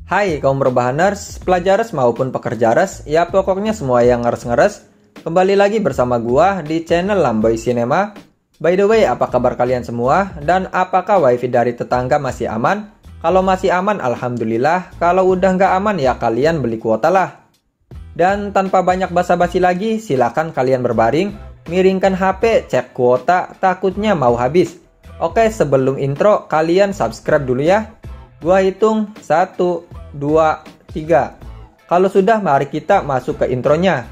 Hai kaum rebahaners, pelajares maupun pekerjares, ya pokoknya semua yang ngeres-ngeres. Kembali lagi bersama gua di channel Lamboy Cinema. By the way, apa kabar kalian semua? Dan apakah wifi dari tetangga masih aman? Kalau masih aman, alhamdulillah. Kalau udah nggak aman, ya kalian beli kuota lah. Dan tanpa banyak basa-basi lagi, silakan kalian berbaring, miringkan HP, cek kuota, takutnya mau habis. Oke, sebelum intro, kalian subscribe dulu ya. Gua hitung 1, 2, 3. Kalau sudah, mari kita masuk ke intronya.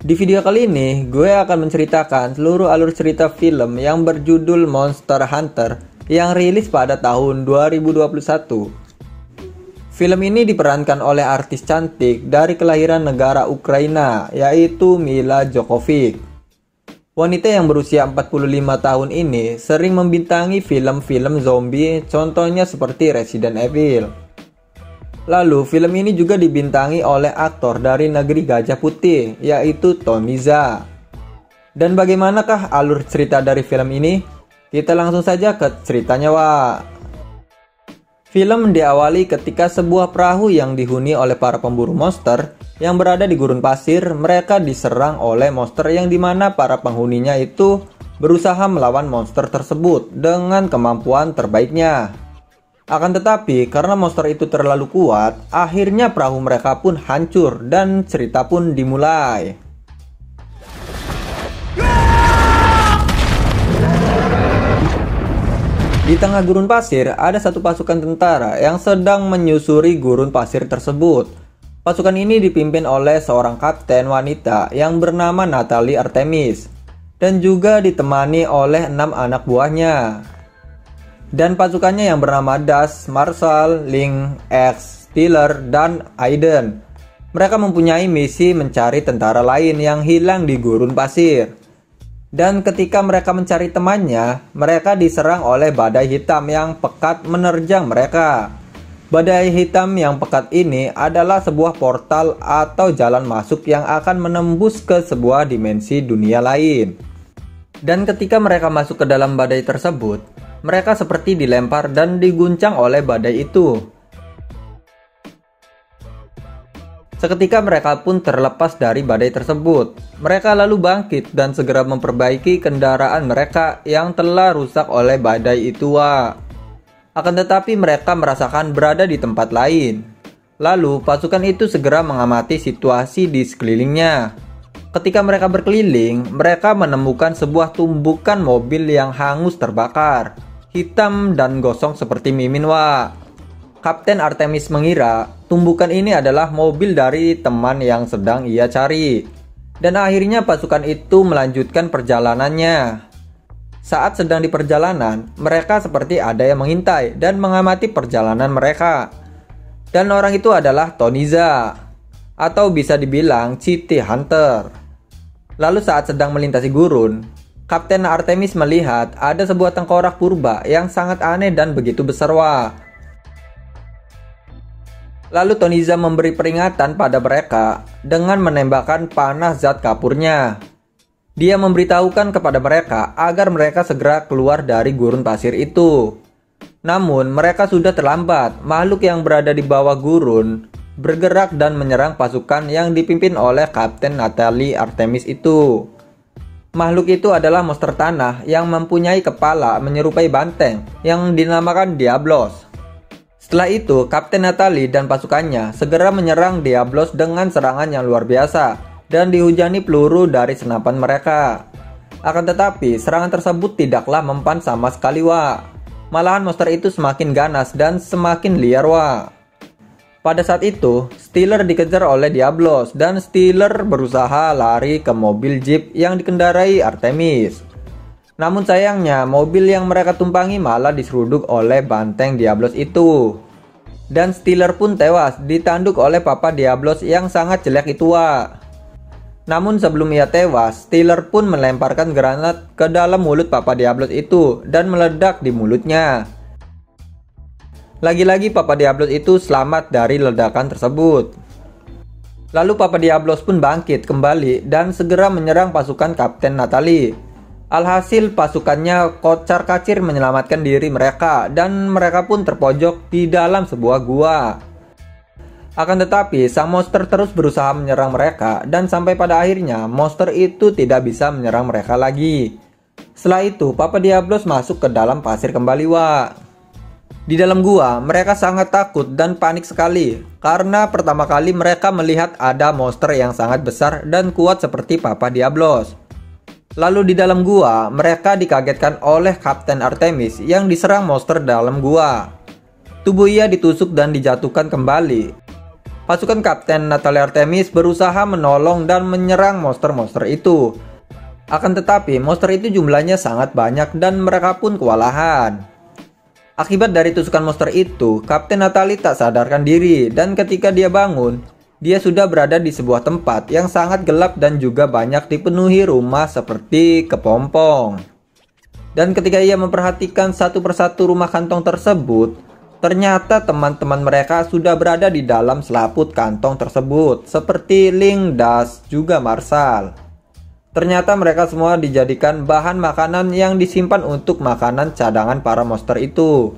Di video kali ini, gue akan menceritakan seluruh alur cerita film yang berjudul Monster Hunter yang rilis pada tahun 2021. Film ini diperankan oleh artis cantik dari kelahiran negara Ukraina, yaitu Milla Jovovich. Wanita yang berusia 45 tahun ini sering membintangi film-film zombie, contohnya seperti Resident Evil. Lalu, film ini juga dibintangi oleh aktor dari negeri Gajah Putih, yaitu Tony Jaa. Dan bagaimanakah alur cerita dari film ini? Kita langsung saja ke ceritanya, Wak. Film diawali ketika sebuah perahu yang dihuni oleh para pemburu monster yang berada di gurun pasir. Mereka diserang oleh monster yang dimana para penghuninya itu berusaha melawan monster tersebut dengan kemampuan terbaiknya. Akan tetapi karena monster itu terlalu kuat, akhirnya perahu mereka pun hancur dan cerita pun dimulai. Di tengah gurun pasir, ada satu pasukan tentara yang sedang menyusuri gurun pasir tersebut. Pasukan ini dipimpin oleh seorang kapten wanita yang bernama Natalie Artemis, dan juga ditemani oleh 6 anak buahnya. Dan pasukannya yang bernama Das, Marshall, Ling, X, Steeler, dan Aiden. Mereka mempunyai misi mencari tentara lain yang hilang di gurun pasir. Dan ketika mereka mencari temannya, mereka diserang oleh badai hitam yang pekat menerjang mereka. Badai hitam yang pekat ini adalah sebuah portal atau jalan masuk yang akan menembus ke sebuah dimensi dunia lain. Dan ketika mereka masuk ke dalam badai tersebut, mereka seperti dilempar dan diguncang oleh badai itu. Seketika mereka pun terlepas dari badai tersebut. Mereka lalu bangkit dan segera memperbaiki kendaraan mereka yang telah rusak oleh badai itu, Wak. Akan tetapi mereka merasakan berada di tempat lain. Lalu pasukan itu segera mengamati situasi di sekelilingnya. Ketika mereka berkeliling, mereka menemukan sebuah tumbukan mobil yang hangus terbakar, hitam dan gosong seperti mimin, Wak. Kapten Artemis mengira tumbukan ini adalah mobil dari teman yang sedang ia cari. Dan akhirnya pasukan itu melanjutkan perjalanannya. Saat sedang di perjalanan, mereka seperti ada yang mengintai dan mengamati perjalanan mereka. Dan orang itu adalah Tony Jaa, atau bisa dibilang City Hunter. Lalu saat sedang melintasi gurun, Kapten Artemis melihat ada sebuah tengkorak purba yang sangat aneh dan begitu besar, Wak. Lalu Tony Jaa memberi peringatan pada mereka dengan menembakkan panah zat kapurnya. Dia memberitahukan kepada mereka agar mereka segera keluar dari gurun pasir itu. Namun mereka sudah terlambat. Makhluk yang berada di bawah gurun bergerak dan menyerang pasukan yang dipimpin oleh Kapten Natalie Artemis itu. Makhluk itu adalah monster tanah yang mempunyai kepala menyerupai banteng yang dinamakan Diablos. Setelah itu, Kapten Natalie dan pasukannya segera menyerang Diablos dengan serangan yang luar biasa dan dihujani peluru dari senapan mereka. Akan tetapi, serangan tersebut tidaklah mempan sama sekali, Wak. Malahan monster itu semakin ganas dan semakin liar, Wak. Pada saat itu, Steeler dikejar oleh Diablos dan Steeler berusaha lari ke mobil jeep yang dikendarai Artemis. Namun sayangnya, mobil yang mereka tumpangi malah diseruduk oleh banteng Diablos itu. Dan Steeler pun tewas ditanduk oleh Papa Diablos yang sangat jelek itu, Wak. Namun sebelum ia tewas, Steeler pun melemparkan granat ke dalam mulut Papa Diablos itu dan meledak di mulutnya. Lagi-lagi Papa Diablos itu selamat dari ledakan tersebut. Lalu Papa Diablos pun bangkit kembali dan segera menyerang pasukan Kapten Natalie. Alhasil pasukannya kocar-kacir menyelamatkan diri mereka dan mereka pun terpojok di dalam sebuah gua. Akan tetapi sang monster terus berusaha menyerang mereka dan sampai pada akhirnya monster itu tidak bisa menyerang mereka lagi. Setelah itu Papa Diablos masuk ke dalam pasir kembali, Wak. Di dalam gua, mereka sangat takut dan panik sekali karena pertama kali mereka melihat ada monster yang sangat besar dan kuat seperti Papa Diablos. Lalu di dalam gua, mereka dikagetkan oleh Kapten Artemis yang diserang monster dalam gua. Tubuh ia ditusuk dan dijatuhkan kembali. Pasukan Kapten Natalie Artemis berusaha menolong dan menyerang monster-monster itu. Akan tetapi, monster itu jumlahnya sangat banyak dan mereka pun kewalahan. Akibat dari tusukan monster itu, Kapten Natalie tak sadarkan diri dan ketika dia bangun, dia sudah berada di sebuah tempat yang sangat gelap dan juga banyak dipenuhi rumah seperti kepompong. Dan ketika ia memperhatikan satu persatu rumah kantong tersebut, ternyata teman-teman mereka sudah berada di dalam selaput kantong tersebut, seperti Link, Dash, juga Marshall. Ternyata mereka semua dijadikan bahan makanan yang disimpan untuk makanan cadangan para monster itu.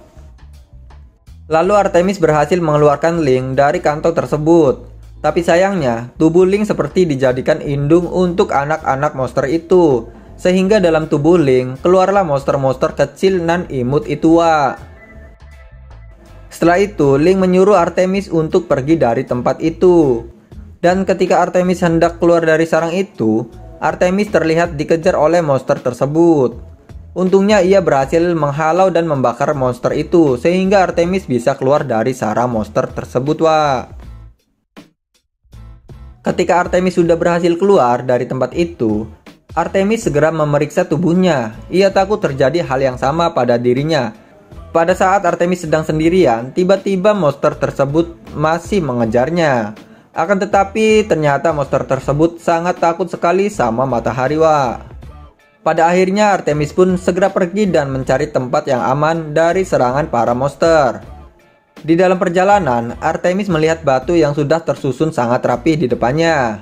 Lalu Artemis berhasil mengeluarkan Link dari kantong tersebut. Tapi sayangnya, tubuh Link seperti dijadikan indung untuk anak-anak monster itu. Sehingga dalam tubuh Link keluarlah monster-monster kecil nan imut itu, Wak. Setelah itu, Link menyuruh Artemis untuk pergi dari tempat itu. Dan ketika Artemis hendak keluar dari sarang itu, Artemis terlihat dikejar oleh monster tersebut. Untungnya ia berhasil menghalau dan membakar monster itu sehingga Artemis bisa keluar dari sarang monster tersebut, Wak. Ketika Artemis sudah berhasil keluar dari tempat itu, Artemis segera memeriksa tubuhnya. Ia takut terjadi hal yang sama pada dirinya. Pada saat Artemis sedang sendirian, tiba-tiba monster tersebut masih mengejarnya. Akan tetapi ternyata monster tersebut sangat takut sekali sama matahari, Wak. Pada akhirnya Artemis pun segera pergi dan mencari tempat yang aman dari serangan para monster. Di dalam perjalanan, Artemis melihat batu yang sudah tersusun sangat rapi di depannya.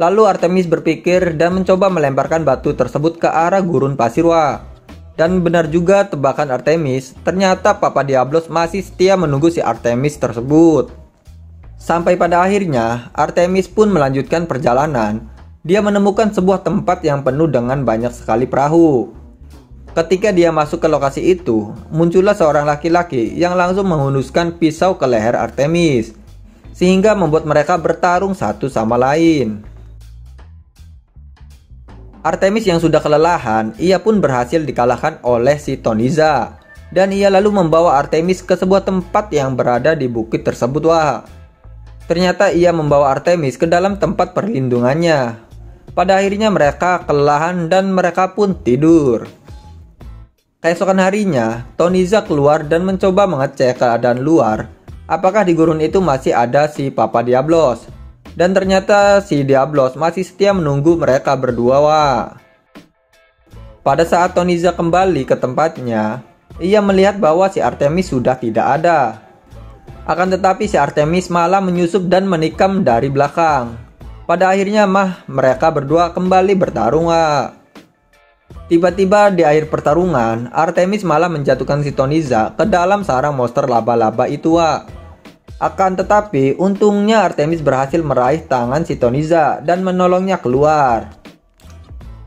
Lalu Artemis berpikir dan mencoba melemparkan batu tersebut ke arah gurun pasir, Wak. Dan benar juga tebakan Artemis, ternyata Papa Diablos masih setia menunggu si Artemis tersebut. Sampai pada akhirnya, Artemis pun melanjutkan perjalanan. Dia menemukan sebuah tempat yang penuh dengan banyak sekali perahu. Ketika dia masuk ke lokasi itu, muncullah seorang laki-laki yang langsung menghunuskan pisau ke leher Artemis, sehingga membuat mereka bertarung satu sama lain. Artemis yang sudah kelelahan, ia pun berhasil dikalahkan oleh si Toniza. Dan ia lalu membawa Artemis ke sebuah tempat yang berada di bukit tersebut, Wak. Ternyata ia membawa Artemis ke dalam tempat perlindungannya. Pada akhirnya mereka kelelahan dan mereka pun tidur. Keesokan harinya, Toniza keluar dan mencoba mengecek keadaan luar. Apakah di gurun itu masih ada si Papa Diablos? Dan ternyata si Diablos masih setia menunggu mereka berdua, Wak. Pada saat Toniza kembali ke tempatnya, ia melihat bahwa si Artemis sudah tidak ada. Akan tetapi si Artemis malah menyusup dan menikam dari belakang. Pada akhirnya mereka berdua kembali bertarung, Wak. Tiba-tiba di akhir pertarungan, Artemis malah menjatuhkan si Toniza ke dalam sarang monster laba-laba itu, Wak. Akan tetapi untungnya Artemis berhasil meraih tangan si Toniza dan menolongnya keluar.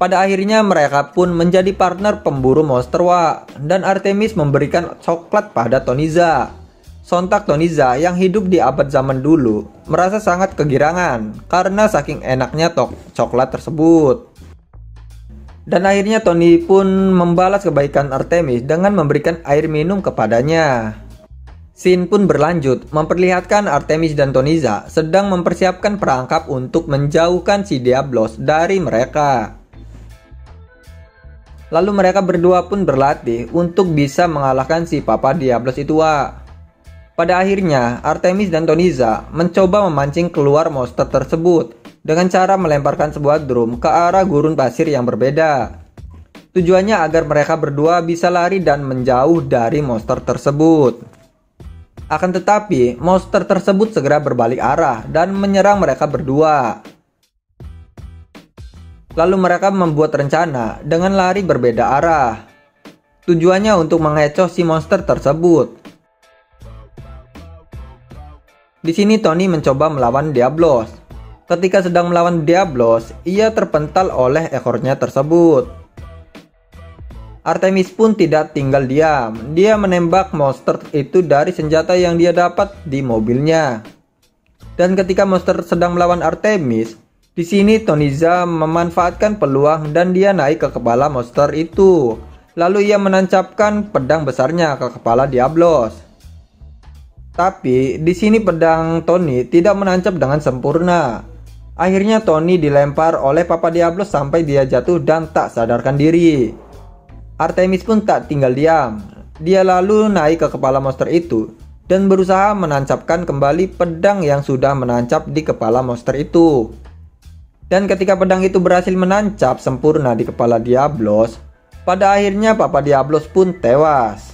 Pada akhirnya mereka pun menjadi partner pemburu monster, Wak. Dan Artemis memberikan coklat pada Toniza. Sontak Toniza yang hidup di abad zaman dulu merasa sangat kegirangan karena saking enaknya coklat tersebut. Dan akhirnya Tony pun membalas kebaikan Artemis dengan memberikan air minum kepadanya. Scene pun berlanjut memperlihatkan Artemis dan Toniza sedang mempersiapkan perangkap untuk menjauhkan si Diablos dari mereka. Lalu mereka berdua pun berlatih untuk bisa mengalahkan si Papa Diablos itu, Wak. Pada akhirnya, Artemis dan Toniza mencoba memancing keluar monster tersebut dengan cara melemparkan sebuah drum ke arah gurun pasir yang berbeda. Tujuannya agar mereka berdua bisa lari dan menjauh dari monster tersebut. Akan tetapi, monster tersebut segera berbalik arah dan menyerang mereka berdua. Lalu mereka membuat rencana dengan lari berbeda arah. Tujuannya untuk mengecoh si monster tersebut. Di sini Tony mencoba melawan Diablos. Ketika sedang melawan Diablos, ia terpental oleh ekornya tersebut. Artemis pun tidak tinggal diam. Dia menembak monster itu dari senjata yang dia dapat di mobilnya. Dan ketika monster sedang melawan Artemis, di sini Toniza memanfaatkan peluang dan dia naik ke kepala monster itu. Lalu ia menancapkan pedang besarnya ke kepala Diablos. Tapi di sini pedang Tony tidak menancap dengan sempurna. Akhirnya Tony dilempar oleh Papa Diablos sampai dia jatuh dan tak sadarkan diri. Artemis pun tak tinggal diam. Dia lalu naik ke kepala monster itu dan berusaha menancapkan kembali pedang yang sudah menancap di kepala monster itu. Dan ketika pedang itu berhasil menancap sempurna di kepala Diablos, pada akhirnya Papa Diablos pun tewas.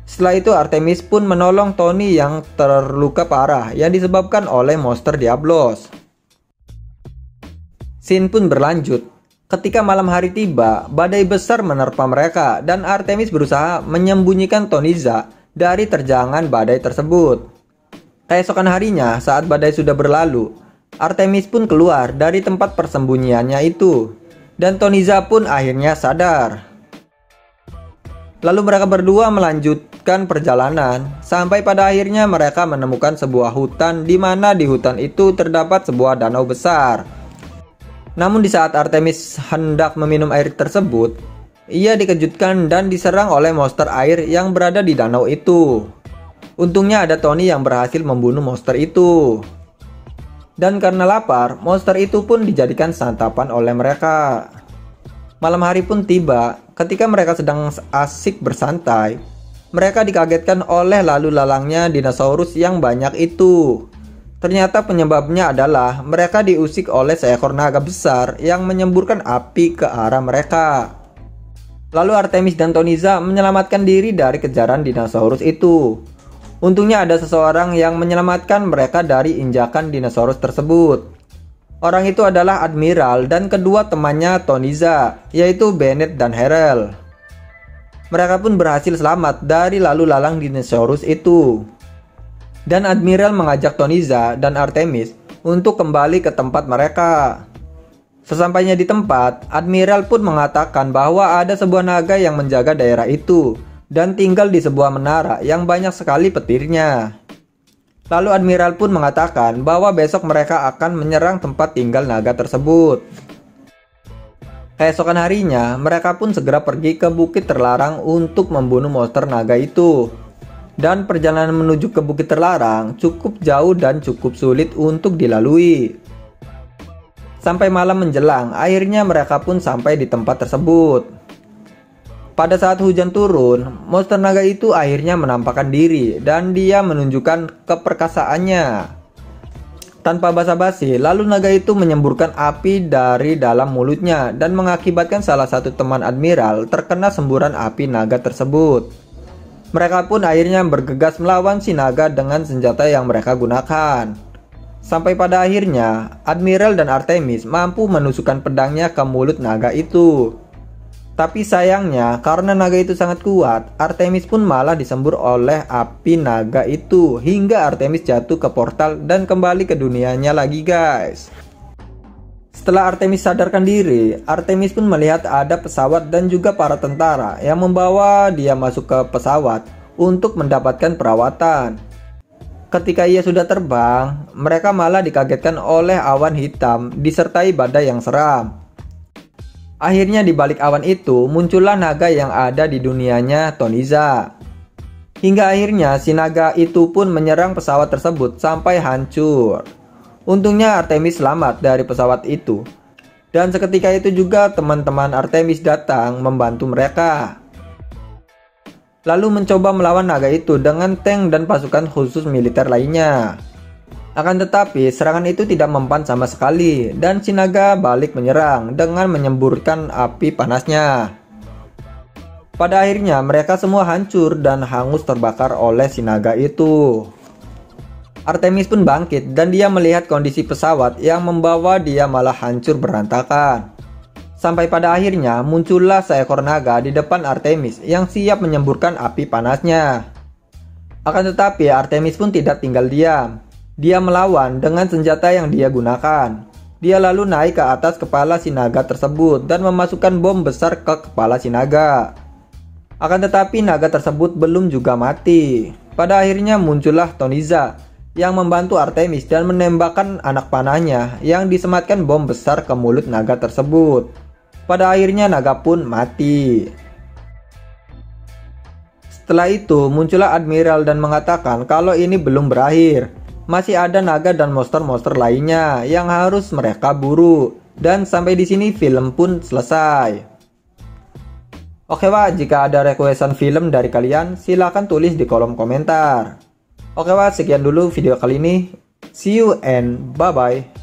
Setelah itu Artemis pun menolong Tony yang terluka parah yang disebabkan oleh monster Diablos. Scene pun berlanjut. Ketika malam hari tiba, badai besar menerpa mereka dan Artemis berusaha menyembunyikan Toniza dari terjangan badai tersebut. Keesokan harinya, saat badai sudah berlalu, Artemis pun keluar dari tempat persembunyiannya itu. Dan Toniza pun akhirnya sadar. Lalu mereka berdua melanjutkan perjalanan sampai pada akhirnya mereka menemukan sebuah hutan di mana di hutan itu terdapat sebuah danau besar. Namun di saat Artemis hendak meminum air tersebut, ia dikejutkan dan diserang oleh monster air yang berada di danau itu. Untungnya ada Tony yang berhasil membunuh monster itu. Dan karena lapar, monster itu pun dijadikan santapan oleh mereka. Malam hari pun tiba. Ketika mereka sedang asik bersantai, mereka dikagetkan oleh lalu lalangnya dinosaurus yang banyak itu. Ternyata penyebabnya adalah mereka diusik oleh seekor naga besar yang menyemburkan api ke arah mereka. Lalu Artemis dan Toniza menyelamatkan diri dari kejaran dinosaurus itu. Untungnya ada seseorang yang menyelamatkan mereka dari injakan dinosaurus tersebut. Orang itu adalah Admiral dan kedua temannya Toniza, yaitu Bennett dan Harel. Mereka pun berhasil selamat dari lalu lalang dinosaurus itu. Dan Admiral mengajak Toniza dan Artemis untuk kembali ke tempat mereka. Sesampainya di tempat, Admiral pun mengatakan bahwa ada sebuah naga yang menjaga daerah itu dan tinggal di sebuah menara yang banyak sekali petirnya. Lalu Admiral pun mengatakan bahwa besok mereka akan menyerang tempat tinggal naga tersebut. Keesokan harinya, mereka pun segera pergi ke bukit terlarang untuk membunuh monster naga itu. Dan perjalanan menuju ke bukit terlarang cukup jauh dan cukup sulit untuk dilalui. Sampai malam menjelang, akhirnya mereka pun sampai di tempat tersebut. Pada saat hujan turun, monster naga itu akhirnya menampakkan diri dan dia menunjukkan keperkasaannya. Tanpa basa-basi, lalu naga itu menyemburkan api dari dalam mulutnya dan mengakibatkan salah satu teman Admiral terkena semburan api naga tersebut. Mereka pun akhirnya bergegas melawan si naga dengan senjata yang mereka gunakan. Sampai pada akhirnya, Admiral dan Artemis mampu menusukkan pedangnya ke mulut naga itu. Tapi sayangnya, karena naga itu sangat kuat, Artemis pun malah disembur oleh api naga itu hingga Artemis jatuh ke portal dan kembali ke dunianya lagi, guys. Setelah Artemis sadarkan diri, Artemis pun melihat ada pesawat dan juga para tentara yang membawa dia masuk ke pesawat untuk mendapatkan perawatan. Ketika ia sudah terbang, mereka malah dikagetkan oleh awan hitam disertai badai yang seram. Akhirnya di balik awan itu muncullah naga yang ada di dunianya Toniza. Hingga akhirnya si naga itu pun menyerang pesawat tersebut sampai hancur. Untungnya Artemis selamat dari pesawat itu. Dan seketika itu juga teman-teman Artemis datang membantu mereka. Lalu mencoba melawan naga itu dengan tank dan pasukan khusus militer lainnya. Akan tetapi serangan itu tidak mempan sama sekali dan si naga balik menyerang dengan menyemburkan api panasnya. Pada akhirnya mereka semua hancur dan hangus terbakar oleh si naga itu. Artemis pun bangkit dan dia melihat kondisi pesawat yang membawa dia malah hancur berantakan. Sampai pada akhirnya muncullah seekor naga di depan Artemis yang siap menyemburkan api panasnya. Akan tetapi Artemis pun tidak tinggal diam. Dia melawan dengan senjata yang dia gunakan. Dia lalu naik ke atas kepala si naga tersebut dan memasukkan bom besar ke kepala si naga. Akan tetapi naga tersebut belum juga mati. Pada akhirnya muncullah Toniza yang membantu Artemis dan menembakkan anak panahnya yang disematkan bom besar ke mulut naga tersebut. Pada akhirnya naga pun mati. Setelah itu muncullah Admiral dan mengatakan kalau ini belum berakhir. Masih ada naga dan monster-monster lainnya yang harus mereka buru. Dan sampai di sini film pun selesai. Oke Wak, jika ada requestan film dari kalian, silahkan tulis di kolom komentar. Oke Wak, sekian dulu video kali ini. See you and bye-bye.